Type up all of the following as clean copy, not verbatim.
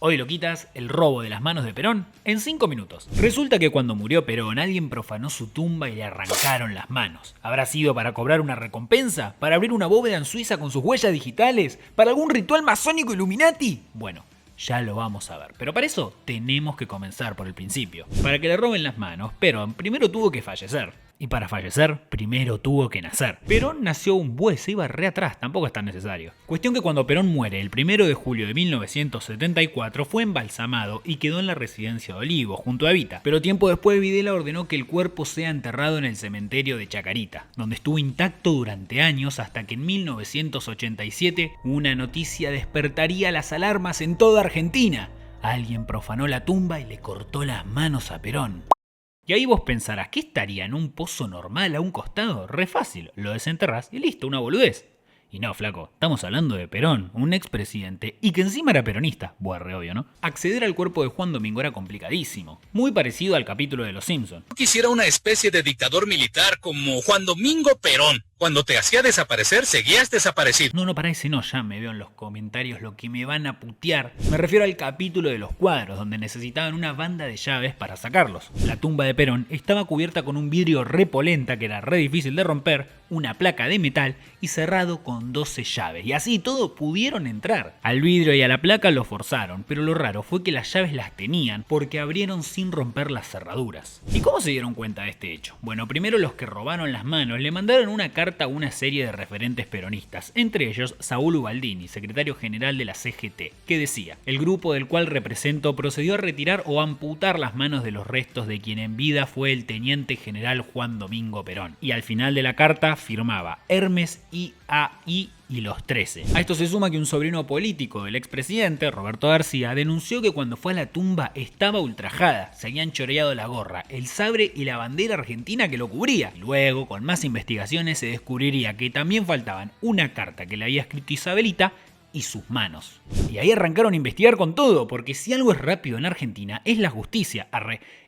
Hoy loquitas, el robo de las manos de Perón en 5 minutos. Resulta que cuando murió Perón, alguien profanó su tumba y le arrancaron las manos. ¿Habrá sido para cobrar una recompensa? ¿Para abrir una bóveda en Suiza con sus huellas digitales? ¿Para algún ritual masónico Illuminati? Bueno, ya lo vamos a ver. Pero para eso tenemos que comenzar por el principio. Para que le roben las manos, Perón primero tuvo que fallecer. Y para fallecer, primero tuvo que nacer. Perón nació un buey, se iba re atrás, tampoco es tan necesario. Cuestión que cuando Perón muere el 1 de julio de 1974 fue embalsamado y quedó en la residencia de Olivos, junto a Evita. Pero tiempo después Videla ordenó que el cuerpo sea enterrado en el cementerio de Chacarita, donde estuvo intacto durante años hasta que en 1987 una noticia despertaría las alarmas en toda Argentina. Alguien profanó la tumba y le cortó las manos a Perón. Y ahí vos pensarás, ¿qué estaría en un pozo normal a un costado? Re fácil, lo desenterrás y listo, una boludez. Y no, flaco, estamos hablando de Perón, un expresidente, y que encima era peronista. Buah, re obvio, ¿no? Acceder al cuerpo de Juan Domingo era complicadísimo. Muy parecido al capítulo de Los Simpson. Quisiera una especie de dictador militar como Juan Domingo Perón. Cuando te hacía desaparecer, seguías desaparecido. No, para ese no, ya me veo en los comentarios lo que me van a putear. Me refiero al capítulo de los cuadros, donde necesitaban una banda de llaves para sacarlos. La tumba de Perón estaba cubierta con un vidrio repolenta que era re difícil de romper, una placa de metal y cerrado con 12 llaves. Y así todo pudieron entrar. Al vidrio y a la placa lo forzaron, pero lo raro fue que las llaves las tenían porque abrieron sin romper las cerraduras. ¿Y cómo se dieron cuenta de este hecho? Bueno, primero los que robaron las manos le mandaron una carta a una serie de referentes peronistas, entre ellos Saúl Ubaldini, secretario general de la CGT, que decía: el grupo del cual represento procedió a retirar o amputar las manos de los restos de quien en vida fue el teniente general Juan Domingo Perón. Y al final de la carta firmaba Hermes I.A.I. y los 13. A esto se suma que un sobrino político del expresidente, Roberto García, denunció que cuando fue a la tumba estaba ultrajada, se habían choreado la gorra, el sabre y la bandera argentina que lo cubría. Y luego, con más investigaciones, se descubriría que también faltaban una carta que le había escrito Isabelita y sus manos. Y ahí arrancaron a investigar con todo, porque si algo es rápido en Argentina es la justicia.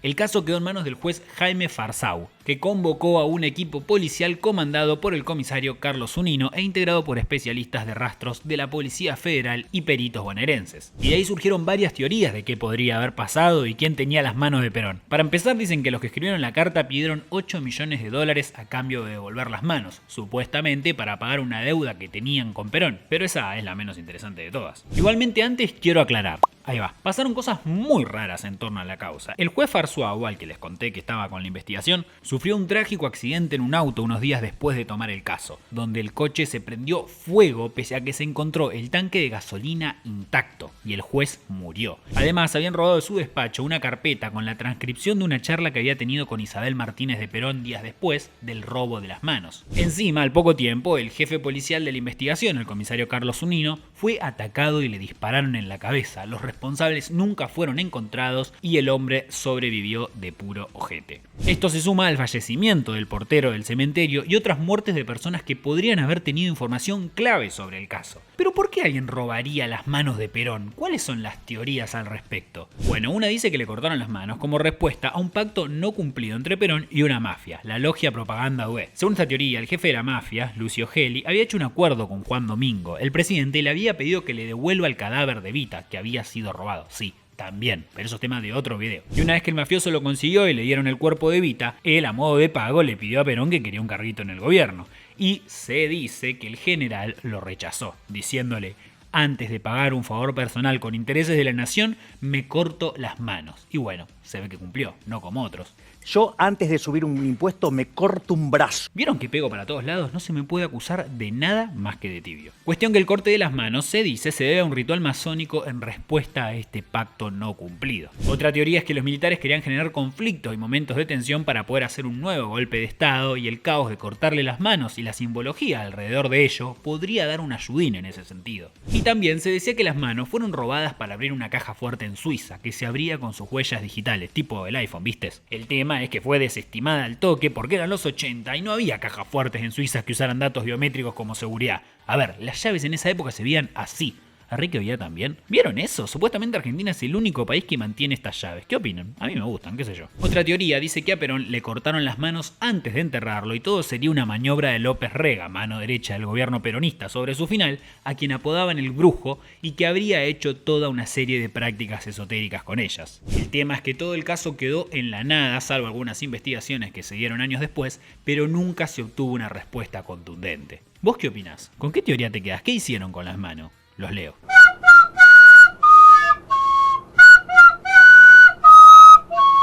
El caso quedó en manos del juez Jaime Farsau, que convocó a un equipo policial comandado por el comisario Carlos Zunino e integrado por especialistas de rastros de la Policía Federal y peritos bonaerenses. Y de ahí surgieron varias teorías de qué podría haber pasado y quién tenía las manos de Perón. Para empezar, dicen que los que escribieron la carta pidieron $8 millones a cambio de devolver las manos, supuestamente para pagar una deuda que tenían con Perón, pero esa es la menos interesante de todas. Igualmente, antes quiero aclarar. Ahí va. Pasaron cosas muy raras en torno a la causa. El juez Farsau, al que les conté que estaba con la investigación, sufrió un trágico accidente en un auto unos días después de tomar el caso, donde el coche se prendió fuego pese a que se encontró el tanque de gasolina intacto y el juez murió. Además, habían robado de su despacho una carpeta con la transcripción de una charla que había tenido con Isabel Martínez de Perón días después del robo de las manos. Encima, al poco tiempo, el jefe policial de la investigación, el comisario Carlos Zunino, fue atacado y le dispararon en la cabeza. Los responsables nunca fueron encontrados y el hombre sobrevivió de puro ojete. Esto se suma al fallecimiento del portero del cementerio y otras muertes de personas que podrían haber tenido información clave sobre el caso. Pero ¿por qué alguien robaría las manos de Perón? ¿Cuáles son las teorías al respecto? Bueno, una dice que le cortaron las manos como respuesta a un pacto no cumplido entre Perón y una mafia, la Logia Propaganda UE. Según esta teoría, el jefe de la mafia, Lucio Gelli, había hecho un acuerdo con Juan Domingo, el presidente, y le había pedido que le devuelva el cadáver de Evita, que había sido robado. Sí, también, pero eso es tema de otro video. Y una vez que el mafioso lo consiguió y le dieron el cuerpo de Evita, él a modo de pago le pidió a Perón que quería un carguito en el gobierno. Y se dice que el general lo rechazó, diciéndole: antes de pagar un favor personal con intereses de la nación, me corto las manos. Y bueno, se ve que cumplió, no como otros. Yo, antes de subir un impuesto, me corto un brazo. ¿Vieron que pego para todos lados? No se me puede acusar de nada más que de tibio. Cuestión que el corte de las manos, se dice, se debe a un ritual masónico en respuesta a este pacto no cumplido. Otra teoría es que los militares querían generar conflictos y momentos de tensión para poder hacer un nuevo golpe de estado, y el caos de cortarle las manos y la simbología alrededor de ello podría dar un ayudín en ese sentido. Y también se decía que las manos fueron robadas para abrir una caja fuerte en Suiza, que se abría con sus huellas digitales, tipo el iPhone, ¿vistes? El tema es que fue desestimada al toque porque eran los 80 y no había cajas fuertes en Suiza que usaran datos biométricos como seguridad. A ver, las llaves en esa época se veían así. ¿Enrique Ollá también? ¿Vieron eso? Supuestamente Argentina es el único país que mantiene estas llaves. ¿Qué opinan? A mí me gustan, qué sé yo. Otra teoría dice que a Perón le cortaron las manos antes de enterrarlo y todo sería una maniobra de López Rega, mano derecha del gobierno peronista sobre su final, a quien apodaban el brujo y que habría hecho toda una serie de prácticas esotéricas con ellas. El tema es que todo el caso quedó en la nada, salvo algunas investigaciones que se dieron años después, pero nunca se obtuvo una respuesta contundente. ¿Vos qué opinás? ¿Con qué teoría te quedás? ¿Qué hicieron con las manos? Los leo.